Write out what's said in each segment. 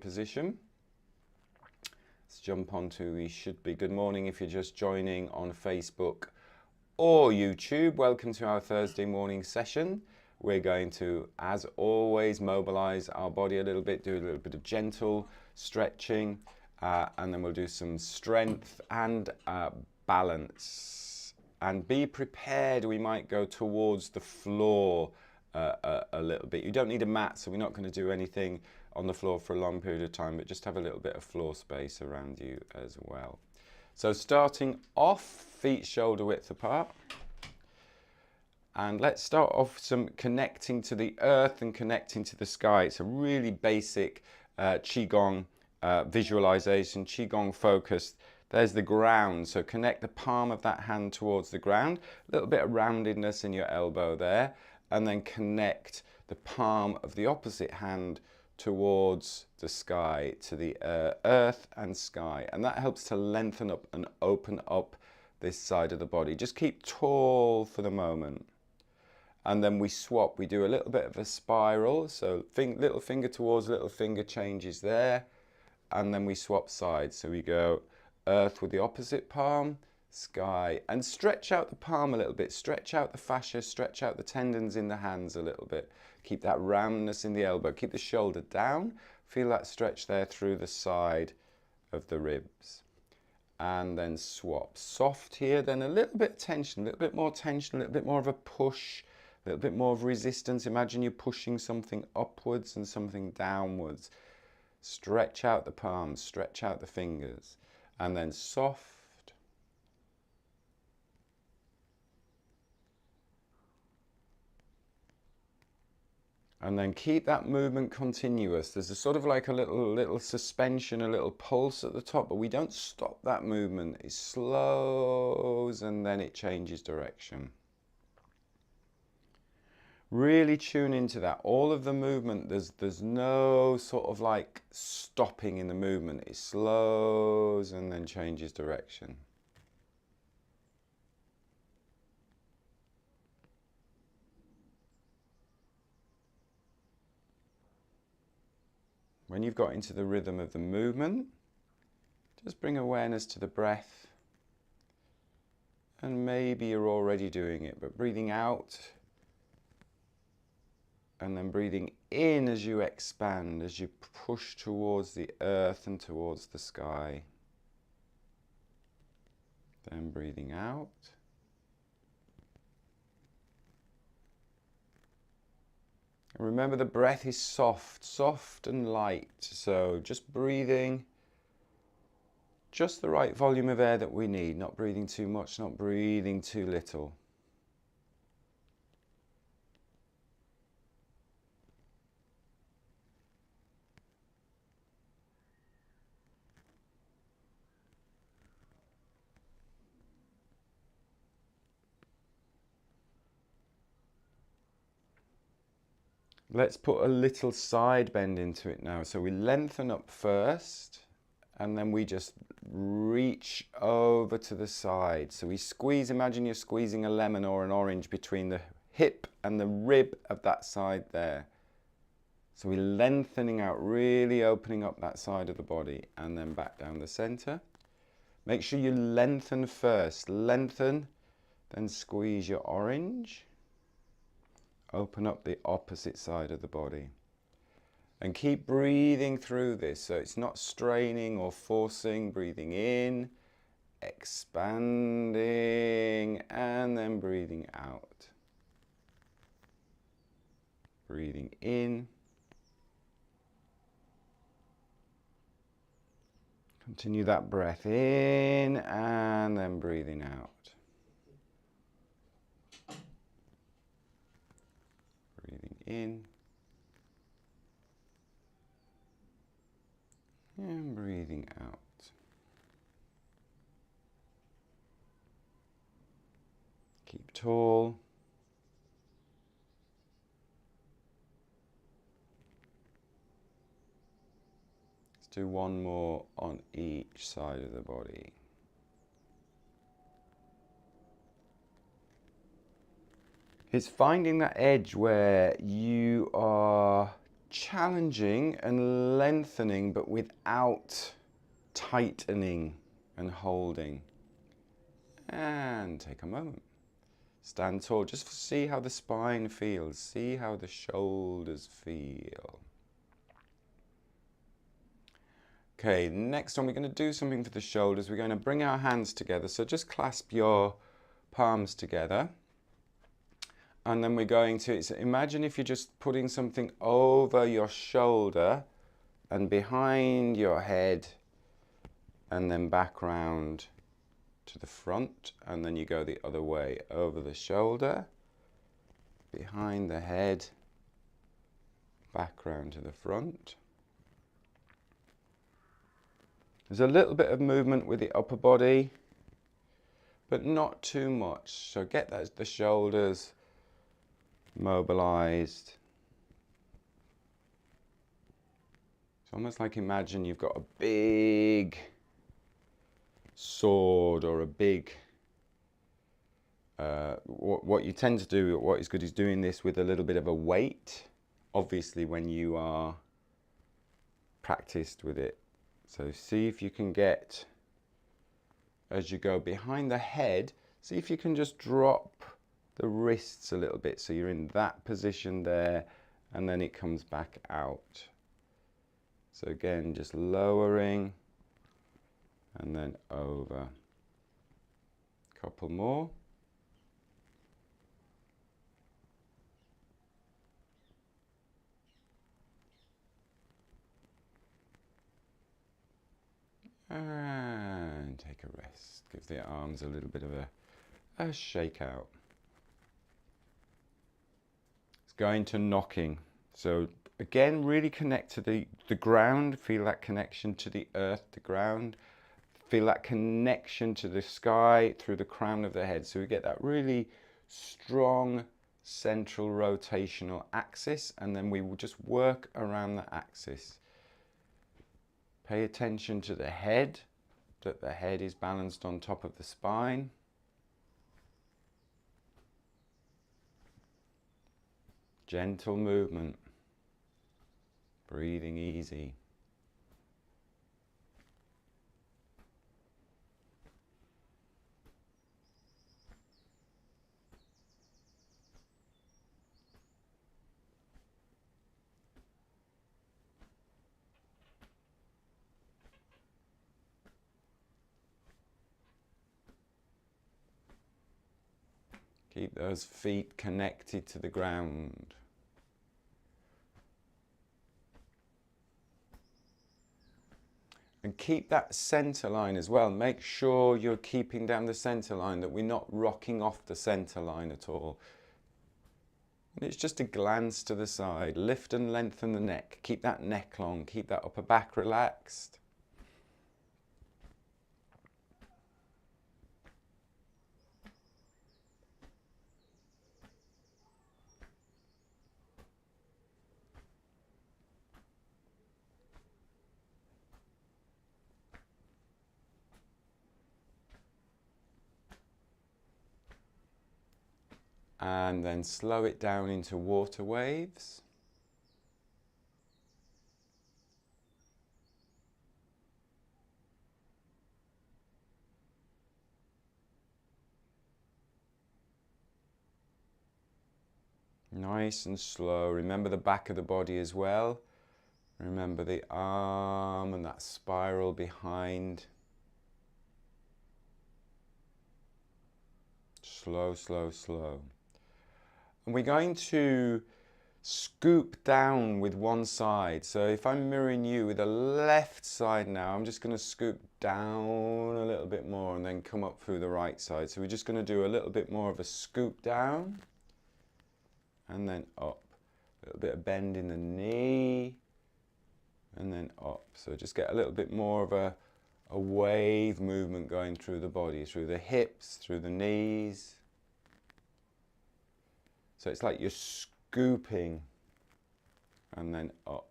position. Let's jump onto the should be. Good morning if you're just joining on Facebook or YouTube. Welcome to our Thursday morning session. We're going to, as always, mobilize our body a little bit, do a little bit of gentle stretching, and then we'll do some strength and balance. And be prepared, we might go towards the floor a little bit. You don't need a mat, so we're not going to do anything on the floor for a long period of time, but just have a little bit of floor space around you as well. So starting off, feet shoulder width apart. And let's start off some connecting to the earth and connecting to the sky. It's a really basic qigong visualization, qigong focused. There's the ground, so connect the palm of that hand towards the ground. A little bit of roundedness in your elbow there. And then connect the palm of the opposite hand towards the sky, to the earth and sky. And that helps to lengthen up and open up this side of the body. Just keep tall for the moment. And then we swap. We do a little bit of a spiral. So little finger towards little finger changes there. And then we swap sides. So we go earth with the opposite palm, sky, and stretch out the palm a little bit, stretch out the fascia, stretch out the tendons in the hands a little bit. Keep that roundness in the elbow, keep the shoulder down, feel that stretch there through the side of the ribs. And then swap. Soft here, then a little bit of tension, a little bit more tension, a little bit more of a push, a little bit more of resistance. Imagine you're pushing something upwards and something downwards. Stretch out the palms, stretch out the fingers, and then soft. And then keep that movement continuous. There's a sort of like a little suspension, a little pulse at the top, but we don't stop that movement. It slows and then it changes direction. Really tune into that. All of the movement, there's no sort of like stopping in the movement. It slows and then changes direction. When you've got into the rhythm of the movement, just bring awareness to the breath. And maybe you're already doing it, but breathing out and then breathing in as you expand, as you push towards the earth and towards the sky. Then breathing out. Remember, the breath is soft and light. So just breathing just the right volume of air that we need. Not breathing too much, not breathing too little. Let's put a little side bend into it now. So we lengthen up first, and then we just reach over to the side. So we squeeze, imagine you're squeezing a lemon or an orange between the hip and the rib of that side there. So we're lengthening out, really opening up that side of the body, and then back down the center. Make sure you lengthen first. Lengthen, then squeeze your orange. Open up the opposite side of the body. And keep breathing through this, so it's not straining or forcing. Breathing in, expanding, and then breathing out. Breathing in. Continue that breath in, and then breathing out. Breathing in. And breathing out. Keep tall. Let's do one more on each side of the body. It's finding that edge where you are challenging and lengthening, but without tightening and holding. And take a moment. Stand tall. Just see how the spine feels. See how the shoulders feel. Okay, next one we're going to do something for the shoulders. We're going to bring our hands together. So just clasp your palms together. And then we're going to, so imagine if you're just putting something over your shoulder and behind your head and then back round to the front, and then you go the other way, over the shoulder, behind the head, back round to the front. There's a little bit of movement with the upper body, but not too much. So get the shoulders mobilized. It's almost like, imagine you've got a big sword or a big what you tend to do, what is good, is doing this with a little bit of a weight, obviously when you are practiced with it. So see if you can get, as you go behind the head, see if you can just drop the wrists a little bit, so you're in that position there, and then it comes back out. So again, just lowering and then over. Couple more. And take a rest. Give the arms a little bit of a shake out. It's going to knocking. So again, really connect to the ground. Feel that connection to the earth, the ground. Feel that connection to the sky through the crown of the head. So we get that really strong central rotational axis, and then we will just work around the axis. Pay attention to the head, that the head is balanced on top of the spine. Gentle movement, breathing easy. Keep those feet connected to the ground. And keep that center line as well. Make sure you're keeping down the center line, that we're not rocking off the center line at all. And it's just a glance to the side. Lift and lengthen the neck. Keep that neck long. Keep that upper back relaxed. And then slow it down into water waves. Nice and slow. Remember the back of the body as well. Remember the arm and that spiral behind. Slow, slow, slow. And we're going to scoop down with one side. So if I'm mirroring you with the left side now, I'm just going to scoop down a little bit more and then come up through the right side. So we're just going to do a little bit more of a scoop down and then up. A little bit of bend in the knee and then up. So just get a little bit more of a wave movement going through the body, through the hips, through the knees. So it's like you're scooping and then up.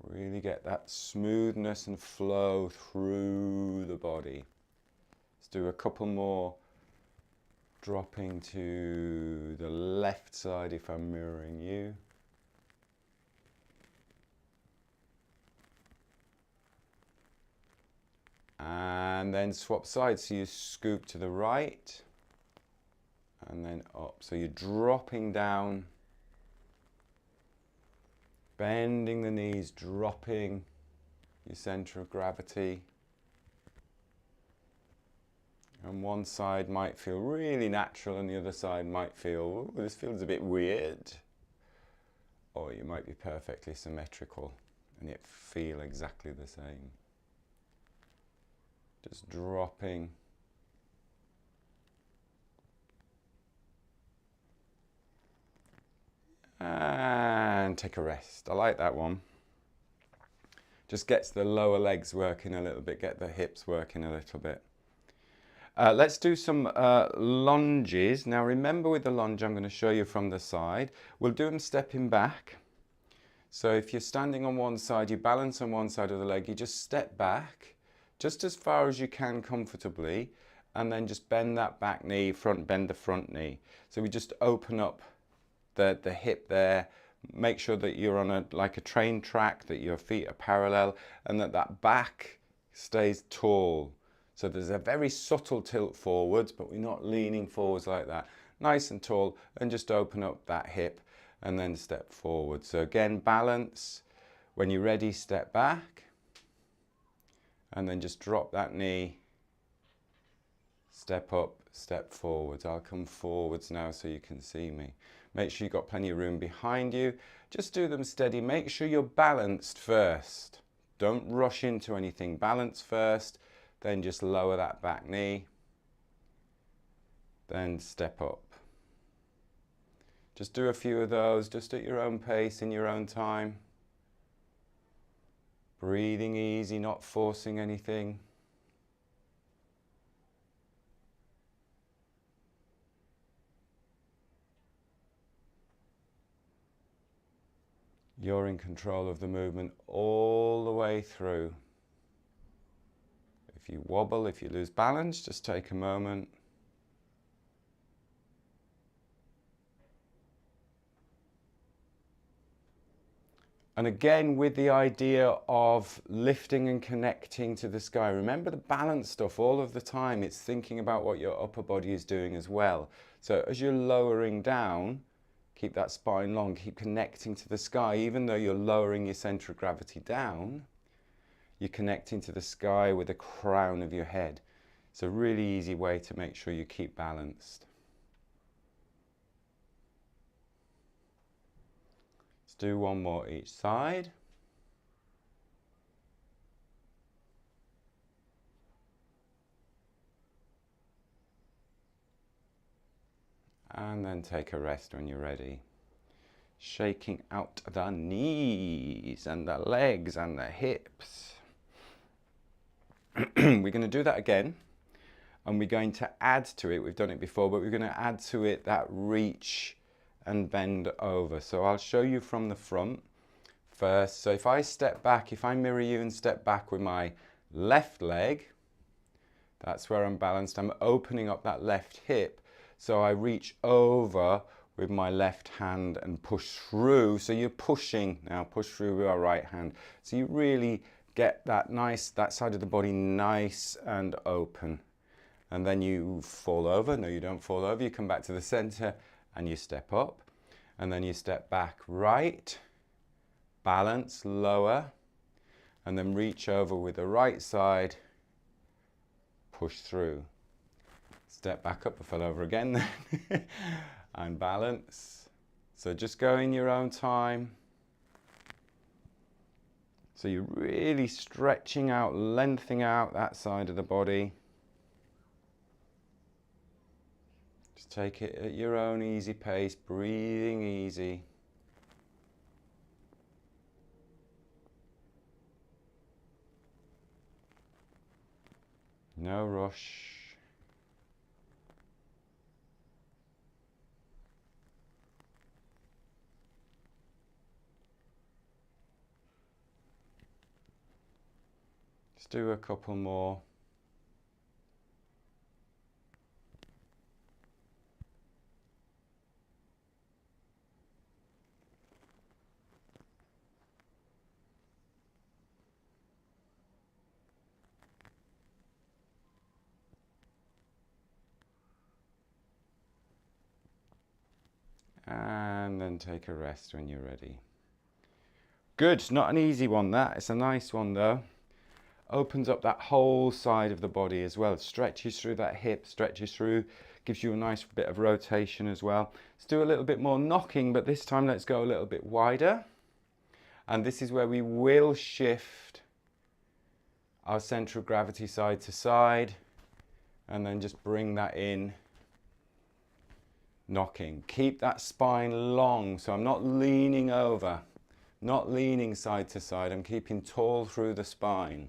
Really get that smoothness and flow through the body. Let's do a couple more Dropping to the left side if I'm mirroring you. And then swap sides, so you scoop to the right and then up. So you're dropping down, bending the knees, dropping your center of gravity. And one side might feel really natural and the other side might feel, oh, this feels a bit weird. Or you might be perfectly symmetrical and yet feel exactly the same. Just dropping. And take a rest. I like that one. Just gets the lower legs working a little bit, get the hips working a little bit. Let's do some lunges. Now remember, with the lunge, I'm going to show you from the side. We'll do them stepping back. So if you're standing on one side, you balance on one side of the leg, you just step back just as far as you can comfortably, and then just bend that back knee, bend the front knee. So we just open up the hip there, make sure that you're on like a train track, that your feet are parallel, and that back stays tall. So there's a very subtle tilt forwards, but we're not leaning forwards like that. Nice and tall, and just open up that hip and then step forward. So again, balance. When you're ready, step back. And then just drop that knee. Step up, step forwards. I'll come forwards now so you can see me. Make sure you've got plenty of room behind you. Just do them steady. Make sure you're balanced first. Don't rush into anything. Balance first. Then just lower that back knee. Then step up. Just do a few of those, just at your own pace, in your own time. Breathing easy, not forcing anything. You're in control of the movement all the way through. If you wobble, if you lose balance, just take a moment. And again, with the idea of lifting and connecting to the sky, remember the balance stuff all of the time. It's thinking about what your upper body is doing as well. So as you're lowering down, keep that spine long, keep connecting to the sky. Even though you're lowering your center of gravity down, you're connecting to the sky with the crown of your head. It's a really easy way to make sure you keep balanced. Let's do one more each side. And then take a rest when you're ready. Shaking out the knees and the legs and the hips. We're going to do that again. And we're going to add to it, we've done it before, but we're going to add to it that reach and bend over. So I'll show you from the front first. So if I step back, if I mirror you and step back with my left leg, that's where I'm balanced. I'm opening up that left hip. So I reach over with my left hand and push through. So you're pushing now, push through with our right hand. So you really get that side of the body nice and open. And then you fall over. No, you don't fall over. You come back to the center and you step up. And then you step back right, balance, lower, and then reach over with the right side, push through. Step back up, I fell over again, and balance. So just go in your own time. So you're really stretching out, lengthening out that side of the body. Just take it at your own easy pace, breathing easy. No rush. Let's do a couple more. And then take a rest when you're ready. Good, not an easy one that. It's a nice one though. Opens up that whole side of the body as well. Stretches through that hip, stretches through, gives you a nice bit of rotation as well. Let's do a little bit more knocking, but this time let's go a little bit wider. And this is where we will shift our center of gravity side to side, and then just bring that in, knocking. Keep that spine long, so I'm not leaning over, not leaning side to side. I'm keeping tall through the spine.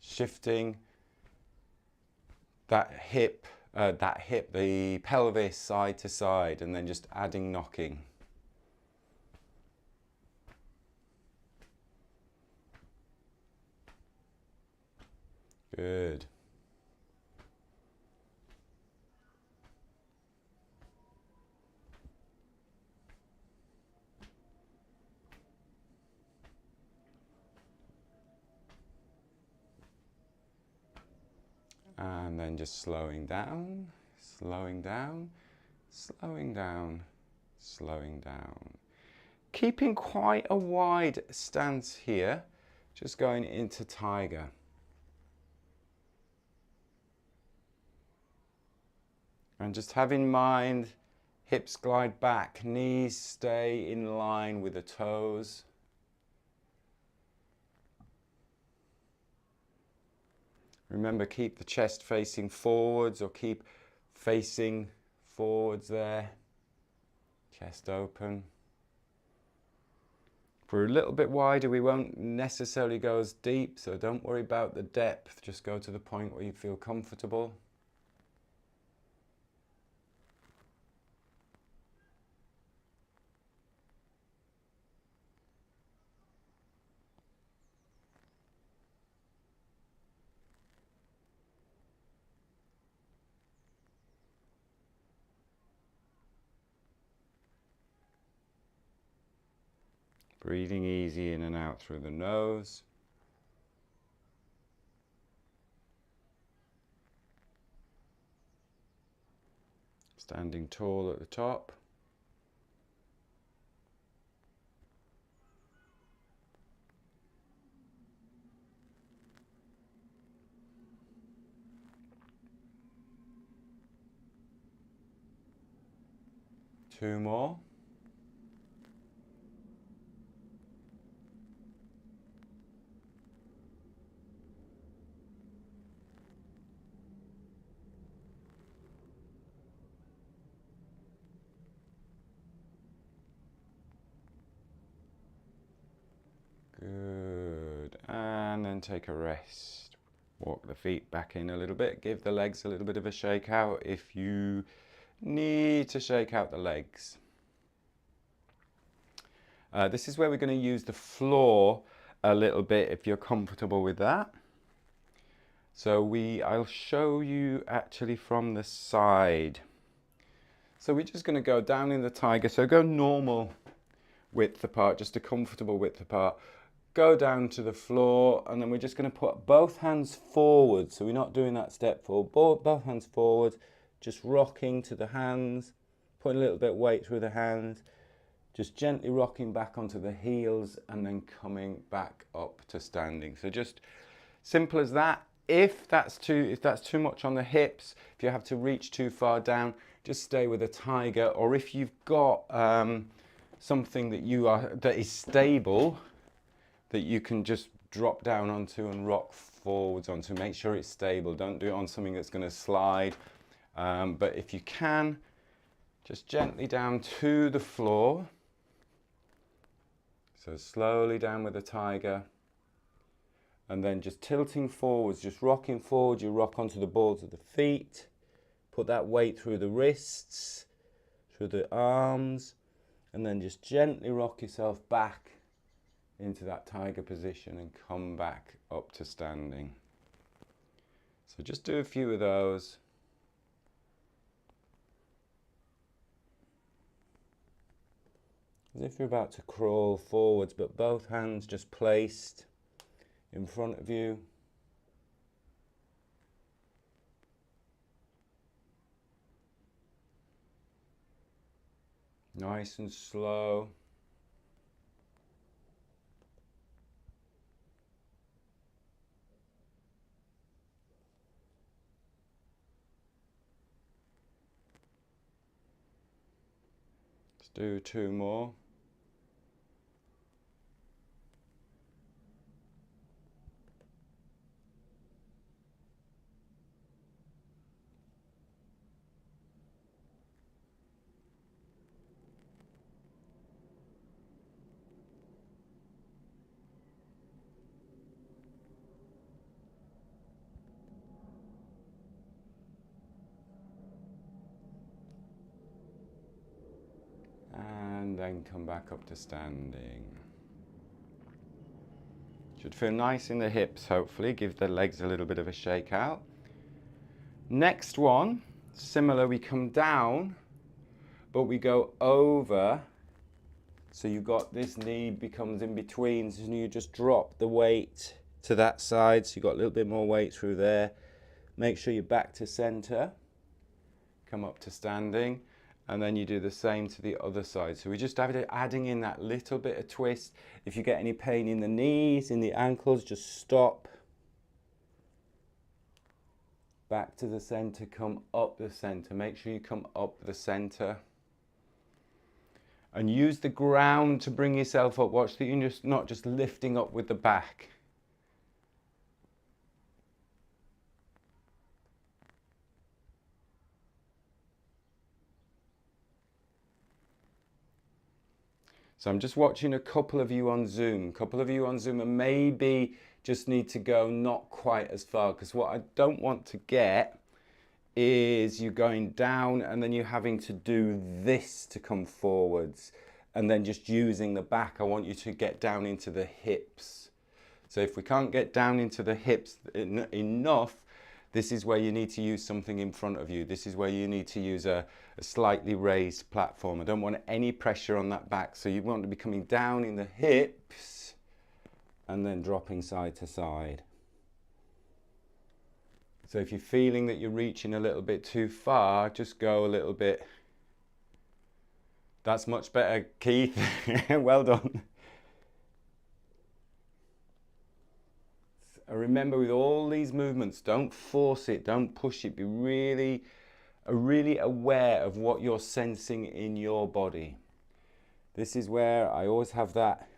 Shifting that hip, the pelvis side to side, and then just adding knocking. Good. And then just slowing down, slowing down, slowing down, slowing down. Keeping quite a wide stance here, just going into tiger. And just have in mind, hips glide back, knees stay in line with the toes. Remember, keep the chest facing forwards, or keep facing forwards there. Chest open. If we're a little bit wider, we won't necessarily go as deep, so don't worry about the depth. Just go to the point where you feel comfortable. Breathing easy in and out through the nose. Standing tall at the top. Two more. Good, and then take a rest. Walk the feet back in a little bit, give the legs a little bit of a shake out if you need to shake out the legs. This is where we're going to use the floor a little bit if you're comfortable with that. So I'll show you actually from the side. So we're just going to go down in the tiger, so go normal width apart, just a comfortable width apart. Go down to the floor, and then we're just going to put both hands forward. So we're not doing that step forward, both hands forward, just rocking to the hands, putting a little bit of weight through the hands, just gently rocking back onto the heels, and then coming back up to standing. So just simple as that. If that's too much on the hips, if you have to reach too far down, just stay with a tiger. Or if you've got something that is stable, that you can just drop down onto and rock forwards onto. Make sure it's stable. Don't do it on something that's going to slide. But if you can, just gently down to the floor. So slowly down with the tiger. And then just tilting forwards, just rocking forward. You rock onto the balls of the feet. Put that weight through the wrists, through the arms. And then just gently rock yourself back into that tiger position and come back up to standing. So just do a few of those. As if you're about to crawl forwards, but both hands just placed in front of you. Nice and slow. Let's do 2 more. And then come back up to standing. Should feel nice in the hips, hopefully. Give the legs a little bit of a shake out. Next one, similar, we come down, but we go over. So you've got this knee becomes in between, so you just drop the weight to that side. So you've got a little bit more weight through there. Make sure you're back to center. Come up to standing. And then you do the same to the other side. So we're just adding in that little bit of twist. If you get any pain in the knees, in the ankles, just stop. Back to the center, come up the center. Make sure you come up the center. And use the ground to bring yourself up. Watch that you're just not just lifting up with the back. So I'm just watching a couple of you on Zoom. And maybe just need to go not quite as far, because what I don't want to get is you going down and then you're having to do this to come forwards and then just using the back. I want you to get down into the hips. So if we can't get down into the hips enough, this is where you need to use something in front of you. This is where you need to use a slightly raised platform. I don't want any pressure on that back. So you want to be coming down in the hips and then dropping side to side. So if you're feeling that you're reaching a little bit too far, just go a little bit. That's much better, Keith. Well done. Remember, with all these movements, don't force it, don't push it. Be really aware of what you're sensing in your body. This is where I always have that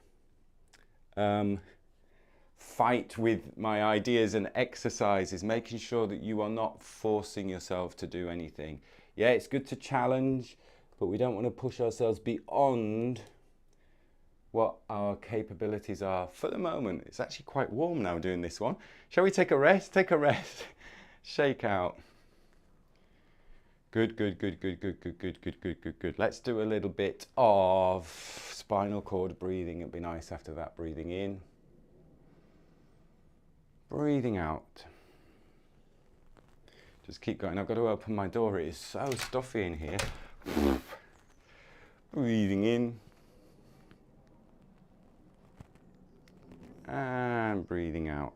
fight with my ideas and exercises, making sure that you are not forcing yourself to do anything. Yeah, it's good to challenge, but we don't want to push ourselves beyond what our capabilities are for the moment. It's actually quite warm now doing this one. Shall we take a rest? Take a rest. Shake out. Good. Let's do a little bit of spinal cord breathing. It'd be nice after that. Breathing in. Breathing out. Just keep going. I've got to open my door. It is so stuffy in here. Breathing in. And breathing out.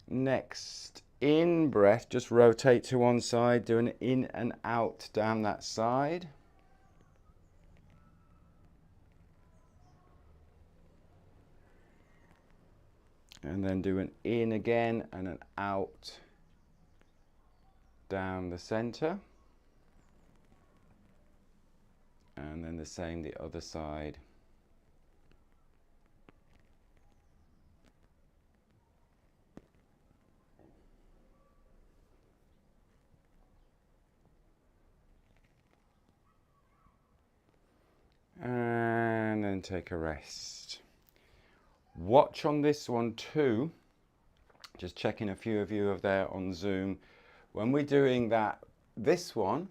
Next, in breath, just rotate to one side, do an in and out down that side. And then do an in again and an out down the center. And then the same the other side. And then take a rest. Watch on this one too. Just checking a few of you are there on Zoom. When we're doing that, this one,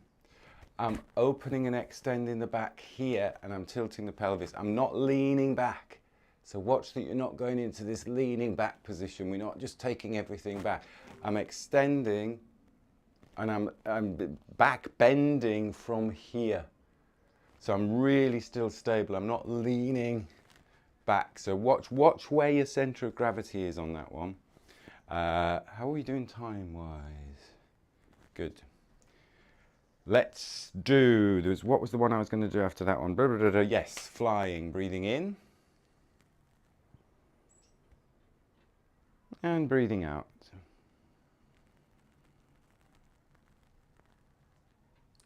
I'm opening and extending the back here, and I'm tilting the pelvis. I'm not leaning back. So watch that you're not going into this leaning back position. We're not just taking everything back. I'm extending, and I'm back bending from here. So I'm really still stable. I'm not leaning back. So watch where your center of gravity is on that one. How are we doing time-wise? Good. Let's do, what was the one I was going to do after that one? Yes, flying, breathing in. And breathing out.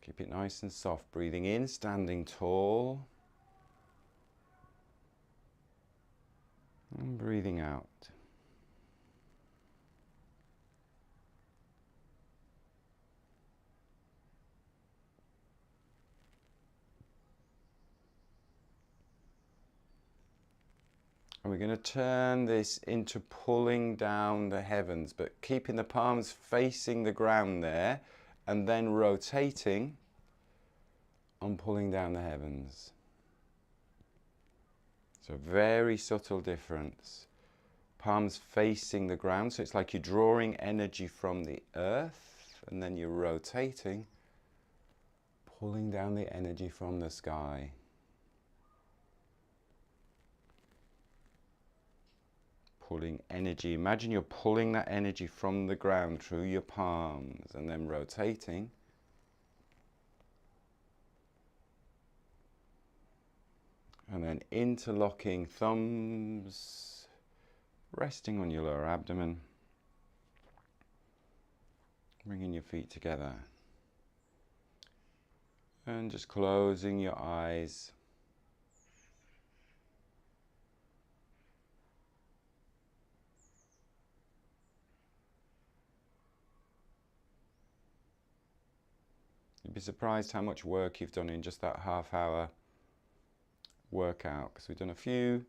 Keep it nice and soft. Breathing in, standing tall. And breathing out. And we're going to turn this into pulling down the heavens, but keeping the palms facing the ground there, and then rotating on pulling down the heavens. So very subtle difference. Palms facing the ground, so it's like you're drawing energy from the earth, and then you're rotating, pulling down the energy from the sky. Pulling energy. Imagine you're pulling that energy from the ground through your palms, and then rotating. And then interlocking thumbs, resting on your lower abdomen. Bringing your feet together. And just closing your eyes. You'd be surprised how much work you've done in just that half-hour workout, because we've done a few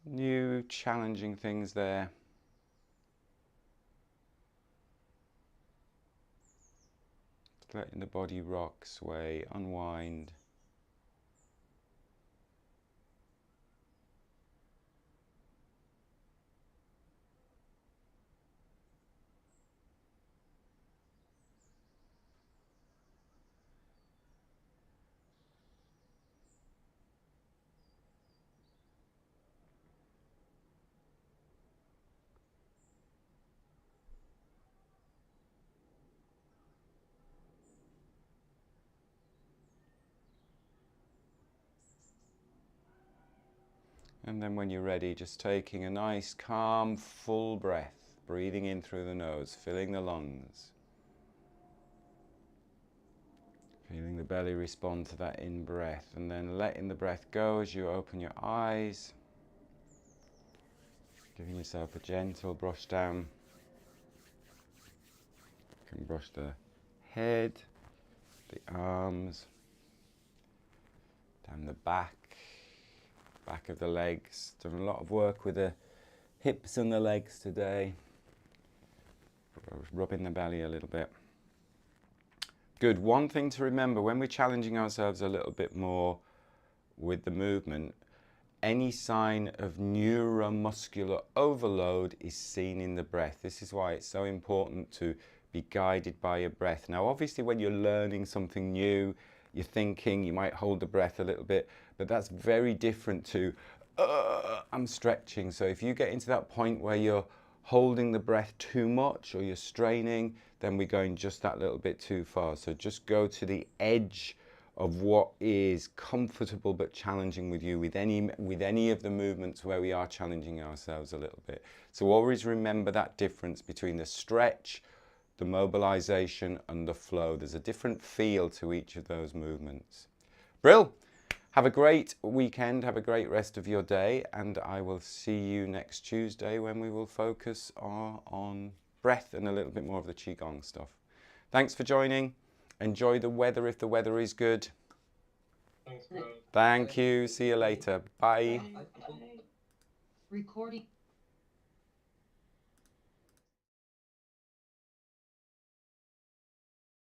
new challenging things there. Just letting the body rock, sway, unwind. And then when you're ready, just taking a nice, calm, full breath, breathing in through the nose, filling the lungs. Feeling the belly respond to that in-breath, and then letting the breath go as you open your eyes. Giving yourself a gentle brush down. You can brush the head, the arms, down the back of the legs. Done a lot of work with the hips and the legs today. Rubbing the belly a little bit. Good. One thing to remember when we're challenging ourselves a little bit more with the movement, any sign of neuromuscular overload is seen in the breath. This is why it's so important to be guided by your breath. Now, obviously, when you're learning something new, you're thinking, you might hold the breath a little bit, but that's very different to, I'm stretching. So if you get into that point where you're holding the breath too much or you're straining, then we're going just that little bit too far. So just go to the edge of what is comfortable but challenging with you with any of the movements where we are challenging ourselves a little bit. So always remember that difference between the stretch, the mobilization and the flow. There's a different feel to each of those movements. Brill! Have a great weekend, have a great rest of your day, and I will see you next Tuesday when we will focus on breath and a little bit more of the qigong stuff. Thanks for joining. Enjoy the weather if the weather is good. Thanks, guys. Thank you. See you later. Bye. Recording.